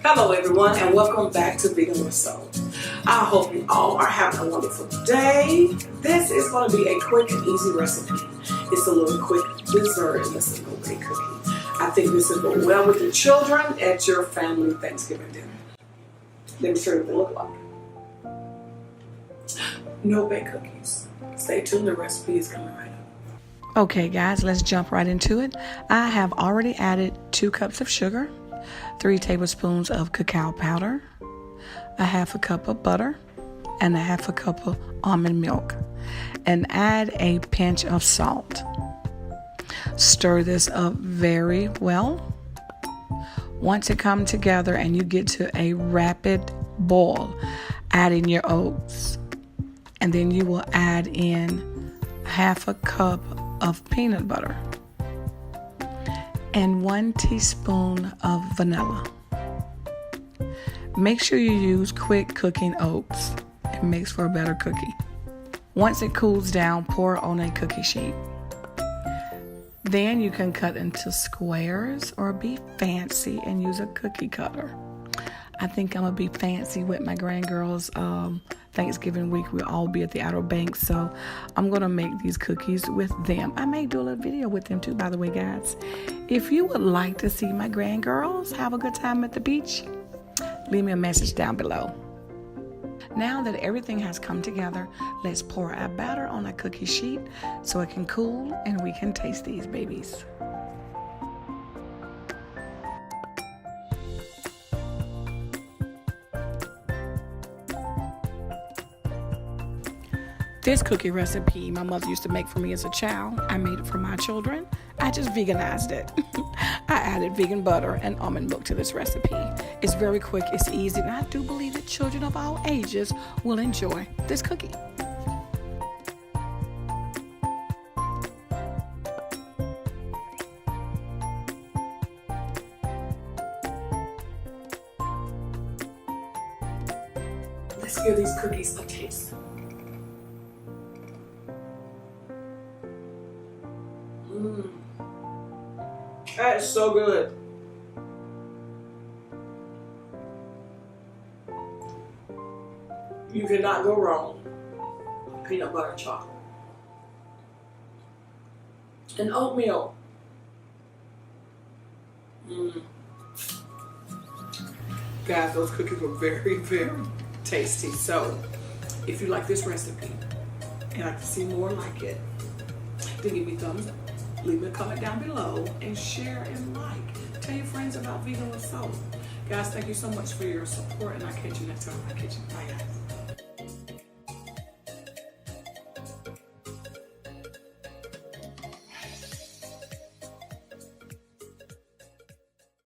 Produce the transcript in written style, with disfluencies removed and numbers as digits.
Hello everyone and welcome back to Vegan with Soul. I hope you all are having a wonderful day. This is going to be a quick and easy recipe. It's a little quick dessert and it's a little baked cookie. I think this will go well with your children at your family Thanksgiving dinner. Let me show you what they look like. No baked cookies. Stay tuned, the recipe is coming right up. Okay guys, let's jump right into it. I have already added 2 cups of sugar, 3 tablespoons of cacao powder, a half a cup of butter, and a half a cup of almond milk, and add a pinch of salt. Stir this up very well. Once it comes together and you get to a rapid boil, add in your oats, and then you will add in half a cup of peanut butter and 1 teaspoon of vanilla. Make sure you use quick cooking oats. It makes for a better cookie. Once it cools down, pour on a cookie sheet. Then you can cut into squares or be fancy and use a cookie cutter. I think I'm gonna be fancy with my grandgirls. Thanksgiving week we'll all be at the Outer Banks, so I'm gonna make these cookies with them. I may do a little video with them too, by the way, guys. If you would like to see my grandgirls have a good time at the beach, leave me a message down below. Now that everything has come together, let's pour our batter on a cookie sheet so it can cool and we can taste these babies. This cookie recipe my mother used to make for me as a child. I made it for my children. I just veganized it. I added vegan butter and almond milk to this recipe. It's very quick, it's easy, and I do believe that children of all ages will enjoy this cookie. Let's give these cookies a taste. That is so good. You cannot go wrong with peanut butter and chocolate. And oatmeal. Guys, those cookies were very, very tasty. So, if you like this recipe and like to see more like it, then give me a thumbs up. Leave me a comment down below and share and like. Tell your friends about Vegan with Soul. Guys, thank you so much for your support and I'll catch you next time. Bye guys.